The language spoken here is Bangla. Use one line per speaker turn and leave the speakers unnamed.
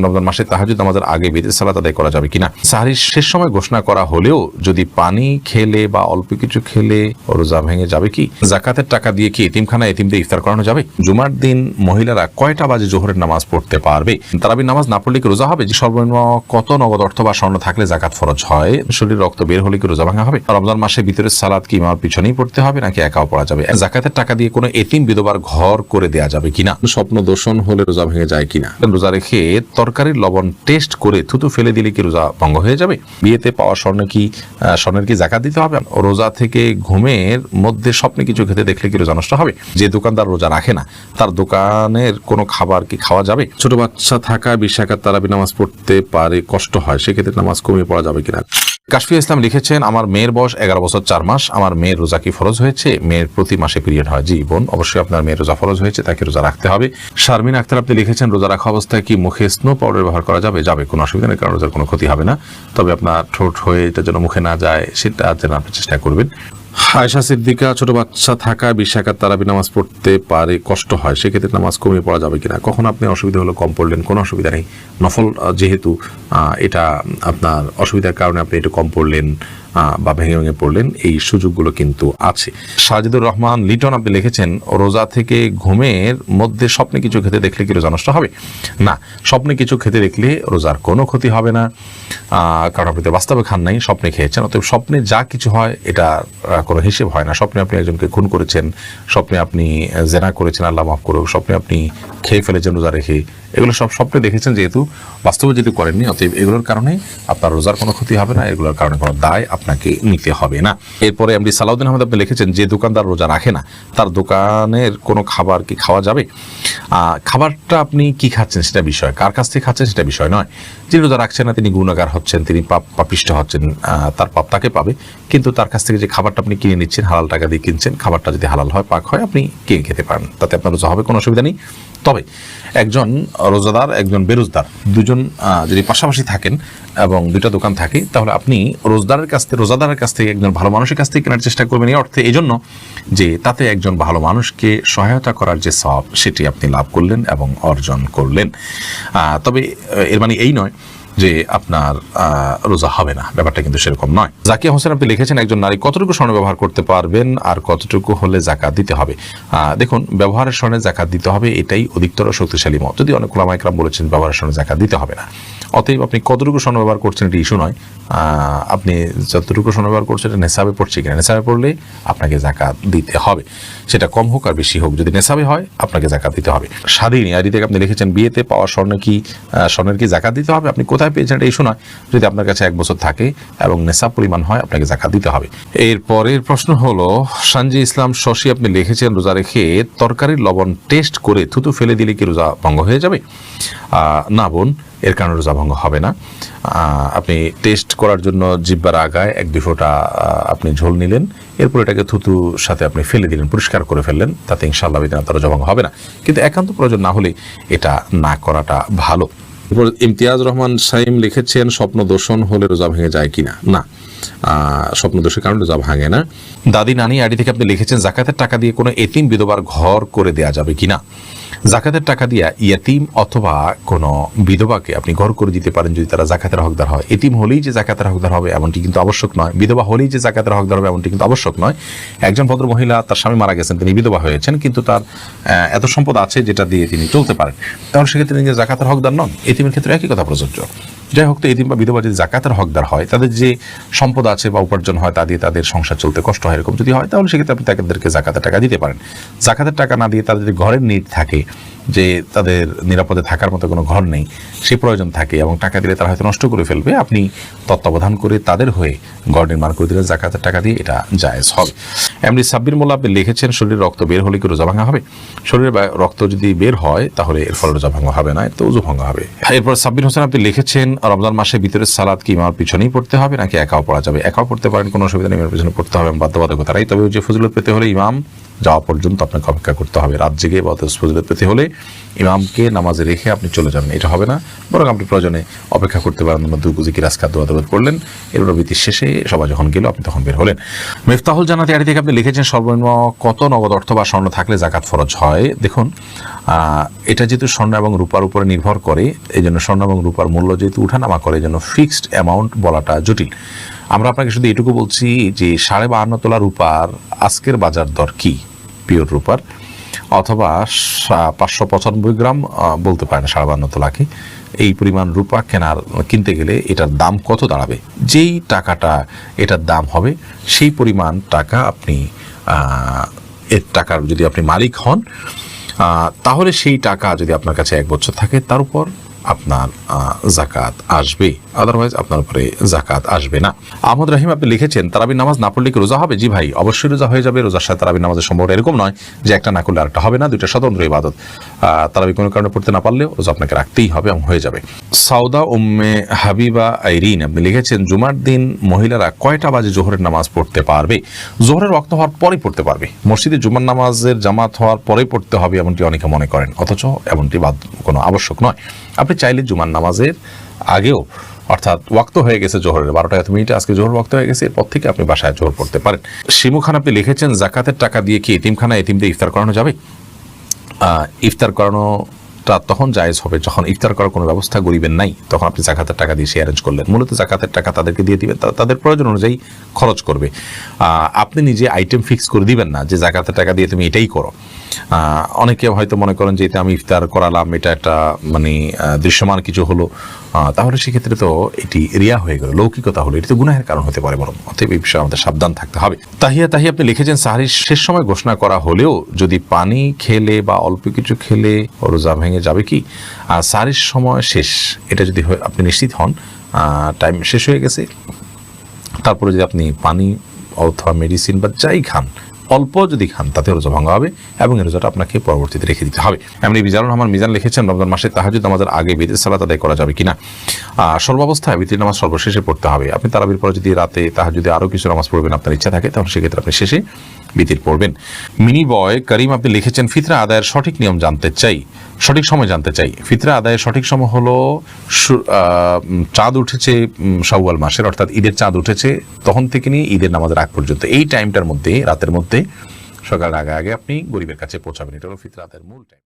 রমজান মাসে তাহাজ্জুদ নামাজের আগে বিতির সালাত আদায় করা যাবে কিনা। সাহরির শেষ সময় ঘোষণা করা হলেও যদি পানি খেলে বা অল্প কিছু খেলে রোজা ভেঙে যাবে কি? যাকাতের টাকা দিয়ে কি এতিমখানায় এতিমদের ইফতার করানো যাবে? জুমার দিন মহিলারা কয়টা বাজে জোহরের নামাজ পড়তে পারবে? তারাবির নামাজ না পড়লে কি রোজা হবে? যে সর্বনিম্ন কত নগদ অর্থ বা স্বর্ণ থাকলে জাকাত ফরজ হয়? শরীর রক্ত বের হলে কি রোজা ভাঙা হবে? রমজান মাসে ভিতরের সালাত কি ইমামের পিছনেই পড়তে হবে নাকি একাও পড়া যাবে? জাকাতের টাকা দিয়ে কোনো এতিম বিধবার ঘর করে দেয়া যাবে কিনা? স্বপ্ন দর্শন হলে রোজা ভেঙে যায় কিনা? রোজা রেখে তরকারির লবণ টেস্ট করে থুতু ফেলে দিলে কি রোজা ভঙ্গ হয়ে যাবে? বিয়েতে পাওয়া স্বর্ণের কি জাকাত দিতে হবে? রোজা থেকে ঘুমের মধ্যে স্বপ্নে কিছু খেতে দেখলে কি রোজা নষ্ট হবে? যে দোকানদার রোজা রাখে না তার দোকানের কোনো খাবার কি খাওয়া যাবে? ছোট বাচ্চা থাকা 20 রাকাত তারাবি নামাজ পড়তে পারে, কষ্ট হয়, সেক্ষেত্রে নামাজ কমিয়ে পড়া যাবে কিনা? কাশফিয়া ইসলাম লিখেছেন, আমার মেয়ের বয়স 11 বছর 4 মাস। আমার মেয়ের রোজা কি ফরজ হয়েছে? মেয়ের প্রতি মাসে পিরিয়ড হয়। জি বোন, অবশ্যই আপনার মেয়ের রোজা ফরজ হয়েছে, তাকে রোজা রাখতে হবে। শারমিন আক্তার আপনি লিখেছেন, রোজা রাখা অবস্থায় কি মুখে স্নো পাউডার ব্যবহার করা যাবে? যাবে, কোনো অসুবিধা নেই, কারণ রোজার কোনো ক্ষতি হবে না। তবে আপনার ঠোঁট হয়ে এটা যেন মুখে না যায় সেটা যেন আপনি চেষ্টা করবেন। আয়েশা সিদ্দিকা, ছোট বাচ্চা থাকা 20 রাকাত তারাবি নামাজ পড়তে পারে, কষ্ট হয়, সেক্ষেত্রে নামাজ কমিয়ে পড়া যাবে কিনা? কখন আপনি অসুবিধা হলো কম পড়লেন, কোনো অসুবিধা নেই। নফল যেহেতু এটা আপনার অসুবিধার কারণে আপনি একটু কম পড়লেন বা ভেঙে ভেঙে পড়লেন, এই সুযোগগুলো কিন্তু আছে। সাজিদুর রহমান লিটন আপনি লিখেছেন, রোজা থেকে ঘুমের মধ্যে স্বপ্নে কিছু খেতে দেখলে কি রোজা নষ্ট হবে? না, স্বপ্নে কিছু খেতে দেখলে রোজার কোনো ক্ষতি হবে না, কারণ আপনি তো বাস্তবে খান নাই, স্বপ্নে খেয়েছেন। অতএব স্বপ্নে যা কিছু হয় এটা কোনো হিসেব হয় না। স্বপ্নে আপনি একজনকে খুন করেছেন, স্বপ্নে আপনি জেনা করেছেন, আল্লাহ মাফ করুক, স্বপ্নে আপনি খেয়ে ফেলেছেন রোজা রেখে, এগুলো সব স্বপ্নে দেখেছেন, যেহেতু বাস্তবে যেহেতু করেননি, অতএব এগুলোর কারণে আপনার রোজার কোনো ক্ষতি হবে না, এগুলোর কারণে কোনো দায় আপনাকে নিতে হবে না। এরপরে এমডি সালাউদ্দিন আহমেদ আপনি লিখেছেন, যে দোকানদার রোজা রাখে না তার দোকানের কোনো খাবার কি খাওয়া যাবে? খাবারটা আপনি কি খাচ্ছেন সেটা বিষয়, কার কাছ থেকে খাচ্ছেন সেটা বিষয় নয়। যিনি রোজা রাখছেন না তিনি গুনাহগার হচ্ছেন, তিনি পাপিষ্ঠ হচ্ছেন, তার পাপ তাকে পাবে। কিন্তু তার কাছ থেকে যে খাবারটা আপনি কিনে নিচ্ছেন, হালাল টাকা দিয়ে কিনছেন, খাবারটা যদি হালাল হয়, পাক হয়, আপনি কিনে খেতে পারেন, তাতে আপনার রোজা হবে, কোনো অসুবিধা নেই। তবে একজন রোজাদার একজন বেরোজদার দুজন যদি পাশাপাশি থাকেন এবং দুইটা দোকান থাকে, তাহলে আপনি রোজাদারের কাছ থেকে একজন ভালো মানুষের কাছ থেকে কেনার চেষ্টা করবেন, এই অর্থে এই জন্য যে তাতে একজন ভালো মানুষকে সহায়তা করার যে সওয়াব সেটি আপনি লাভ করলেন এবং অর্জন করলেন। তবে এর মানে এই নয় যে আপনার রোজা হবে না, ব্যাপারটা কিন্তু সেরকম নয়। জাকিয়া হোসেন আপনি লিখেছেন, একজন নারী কতটুকু স্বর্ণ ব্যবহার করতে পারবেন আর কতটুকু হলে জাকাত দিতে হবে? দেখুন, ব্যবহারের স্বর্ণে জাকাত দিতে হবে, এটাই অধিকতর শক্তিশালী মত। যদি অনেক ওলামা ইকরাম বলেছেন ব্যবহারের স্বর্ণে জাকাত দিতে হবে না। অতএব আপনি কতটুকু স্বর্ণ ব্যবহার করছেন এটা ইস্যু নয়, আপনি যতটুকু স্বর্ণ ব্যবহার করছেন এটা নেশাবে পড়ছে কিনা, নেশাবে পড়লে আপনাকে জাকাত দিতে হবে, সেটা কম হোক আর বেশি হোক, যদি নেশাবে হয় আপনাকে জাকাত দিতে হবে। স্বাধীন আইডি থেকে আপনি লিখেছেন, বিয়েতে পাওয়া স্বর্ণের কি জাকাত দিতে হবে? আপনি কোথায় পেয়েছেন এটা ইস্যু নয়, যদি আপনার কাছে 1 বছর থাকে এবং নেশাব পরিমাণ হয় আপনাকে জাকাত দিতে হবে। এরপরের প্রশ্ন হলো, সঞ্জয় ইসলাম শশী আপনি লিখেছেন, রোজা রেখে তরকারির লবণ টেস্ট করে থুতু ফেলে দিলে কি রোজা ভঙ্গ হয়ে যাবে? না বোন, এর কারণে রোজা ভঙ্গ হবে না। আপনি টেস্ট করার জন্য জিহ্বার আগায় 1-2 ফোঁটা আপনি ঝোল নিলেন, এরপর এটাকে থুতুর সাথে আপনি ফেলে দিলেন, পরিষ্কার করে ফেললেন, তাতে ইনশাআল্লাহ তার রোজা ভঙ্গ হবে না। কিন্তু একান্ত প্রয়োজন না হলে এটা না করাটা ভালো। এরপর ইমতিয়াজ রহমান সাইম লিখেছেন, স্বপ্ন দর্শন হলে রোজা ভেঙে যায় কিনা? না, স্বপ্ন দোষের কারণে রোজা ভাঙে না। দাদি নানি আইডি থেকে আপনি লিখেছেন, জাকাতের টাকা দিয়ে কোনো এতিম বিধবার ঘর করে দেয়া যাবে কিনা? জাকাতের টাকা দিয়ে ইয়াতিম অথবা কোনো বিধবাকে আপনি ঘর করে দিতে পারেন যদি তারা জাকাতের হকদার হয়। এতিম হলেই যে জাকাতের হকদার হবে এমনটি কিন্তু আবশ্যক নয়, বিধবা হলেই যে জাকাতের হকদার হবে এমনটি কিন্তু আবশ্যক নয়। একজন ভদ্র মহিলা, তার স্বামী মারা গেছেন, তিনি বিধবা হয়েছেন, কিন্তু তার এত সম্পদ আছে যেটা দিয়ে তিনি চলতে পারেন, তাহলে সেক্ষেত্রে তিনি যে জাকাতের হকদার নন। এতিমের ক্ষেত্রে একই কথা প্রযোজ্য। যাই হোক, তো এতিম বা বিধবা যদি জাকাতের হকদার হয়, তাদের যে সম্পদ আছে বা উপার্জন হয় তা দিয়ে তাদের সংসার চলতে কষ্ট হয়, এরকম যদি হয়, তাহলে সেক্ষেত্রে আপনি তাদেরকে জাকাতের টাকা দিতে পারেন। জাকাতের টাকা না দিয়ে তাদের যদি ঘরের নিড থাকে, যে তাদের নিরাপদে থাকার মতো কোনো ঘর নেই, সে প্রয়োজন থাকে এবং টাকা দিলে তারা হয়তো নষ্ট করে ফেলবে, আপনি তত্ত্বাবধান করে তাদের হয়ে ঘর নির্মাণ করে দিলে জাকাতের টাকা দিয়ে এটা জায়েজ হবে। এমনি সাব্বির মোল্লা আপনি লিখেছেন, শরীরে রক্ত বের হলে কি রোজা ভাঙা হবে? শরীরে রক্ত যদি বের হয় তাহলে এর ফলে রোজা ভাঙা হবে না, এর তো ওযু ভাঙা হবে। এরপর সাব্বির হোসেন আপনি লিখেছেন, রমজান মাসে ভিতরের সালাত কি ইমামের পিছনেই পড়তে হবে নাকি একাও পড়া যাবে? একাও পড়তে পারেন, কোনো অসুবিধা নেই, ইমামের পিছনে পড়তে হবে, বাধ্যবাধকতা নাই। তবে যে ফজিলত পেতে হলে ইমাম যাওয়া পর্যন্ত আপনাকে অপেক্ষা করতে হবে। রাত জেগে বা ফজিলত পেতে হলে ইমামকে নামাজে রেখে আপনি চলে যাবেন, এটা হবে না। বরং আপনি প্রয়োজনে অপেক্ষা করতে পারেন, দুই গুজি রাজকাত দোয়া দরুদ পড়লেন, এরপর বিতির শেষে সবাই যখন গেল আপনি তখন বের হলেন। মিফতাহুল জান্নাত এর থেকে আপনি লিখেছেন সর্বনিম্ন কত নগদ অর্থ বা স্বর্ণ থাকলে যাকাত ফরজ হয়। দেখুন, এটা যেহেতু স্বর্ণ এবং রূপার উপরে নির্ভর করে, এই জন্য স্বর্ণ এবং রূপার মূল্য যেহেতু উঠানামা করে, এই জন্য ফিক্সড অ্যামাউন্ট বলাটা জটিল। আমরা আপনাকে শুধু এটুকু বলছি যে 52.5 তোলা রূপার আজকের বাজার দর কি পিওর রূপার, অথবা 595 গ্রাম বলতে পারেন 52.5 তোলাকে, এই পরিমাণ রূপা কিনতে গেলে এটার দাম কত দাঁড়াবে, যেই টাকাটা এটার দাম হবে সেই পরিমাণ টাকা আপনি এর টাকার যদি আপনি মালিক হন, তাহলে সেই টাকা যদি আপনার কাছে 1 বছর থাকে তার উপর আপনার জাকাত আসবে, আদারওয়াইজ আপনার উপরে জাকাত আসবে না। আহমদ রহিম আপনি লিখেছেন তারাবির নামাজ না পড়লে কি রোজা হবে? জি ভাই, অবশ্যই রোজা হয়ে যাবে। রোজার সাথে তারাবির নামাজের সম্পর্ক এরকম নয় যে একটা না করলে আরেকটা হবে না, দুইটা স্বতন্ত্র ইবাদত। তারাবি কোনো কারণে পড়তে না পারলেও রোজা আপনাকে রাখতেই হবে এবং হয়ে যাবে। সাউদা উম্মে হাবিবা আইরিন আপনি লিখেছেন জুমার দিন মহিলারা কয়টা বাজে জোহরের নামাজ পড়তে পারবে? জোহরের ওয়াক্ত হওয়ার পরেই পড়তে পারবে। মসজিদে জুমার নামাজের জামাত হওয়ার পরেই পড়তে হবে এমনটি অনেকে মনে করেন, অথচ এমনটি কোনো আবশ্যক নয়। আপনি চাইলে জুমার নামাজের আগেও, অর্থাৎ ওয়াক্ত হয়ে গেছে জোহরের 12টা 1 মিনিটে, আজকে জোহর ওয়াক্ত হয়ে গেছে, এরপর থেকে আপনি বাসায় জোহর পড়তে পারেন। শিমু খান আপনি লিখেছেন জাকাতের টাকা দিয়ে কি এতিমখানায় এতিমদের ইফতার করানো যাবে? ইফতার করানোটা তখন জায়েজ হবে যখন ইফতার করার কোনো ব্যবস্থা গরিবের নাই, তখন আপনি জাকাতের টাকা দিয়ে সে অ্যারেঞ্জ করলেন। মূলত জাকাতের টাকা তাদেরকে দিয়ে দিবেন, তাদের প্রয়োজন অনুযায়ী খরচ করবে। আপনি নিজে আইটেম ফিক্স করে দিবেন না যে জাকাতের টাকা দিয়ে তুমি এটাই করো। অনেকে হয়তো মনে করেন যে এটা আমি ইফতার করালাম, এটা একটা মানে দৃশ্যমান কিছু হলো, তাহলে সেক্ষেত্রে তো এটি রিয়া হয়ে গেল, লৌকিকতা হলো, এটি তো গুনাহের কারণ হতে পারে। বরং অতএব এই বিষয়ে আমাদের সাবধান থাকতে হবে। তাহিয়া আপনি লিখেছেন সাহরির শেষ সময় ঘোষণা করা হলেও যদি পানি খেলে বা অল্প কিছু খেলে রোজা ভেঙে যাবে কি? আর সাহরির সময় শেষ, এটা যদি আপনি নিশ্চিত হন টাইম শেষ হয়ে গেছে, তারপরে যদি আপনি পানি অথবা মেডিসিন বা যাই খান, অল্প যদি খান, তাতে রোজা ভাঙা হবে এবং এই রোজাটা আপনাকে পরবর্তীতে রেখে দিতে হবে। এমনি মিজানুর রহমান মিজান লিখেছেন রমজান মাসে তাহাজ্জুদ নামাজের আগে বিতির সালাত আদায় করা যাবে কিনা? সর্বাবস্থায় বিতির নামাজ সর্বশেষে পড়তে হবে। আপনি তারাবির পরে যদি রাতে তাহাজ্জুদে আরও কিছু নামাজ পড়বেন আপনার ইচ্ছা থাকে, তাহলে সেক্ষেত্রে আপনি শেষে বিতির পড়বেন। মিনি বয় করিম আপনি লিখেছেন ফিতরা আদায়ের সঠিক নিয়ম জানতে চাই, সঠিক সময় জানতে চাই। ফিতরা আদায়ের সঠিক সময় হলো চাঁদ উঠেছে শাওয়াল মাসের, অর্থাৎ ঈদের চাঁদ উঠেছে তখন থেকে নিয়ে ঈদের নামাজের আগ পর্যন্ত, এই টাইমটার মধ্যে, রাতের মধ্যে, সকাল আগে আপনি গরিবের কাছে পৌঁছাবেন। এটা হলো ফিতরা আদায়ের মূল টাইম।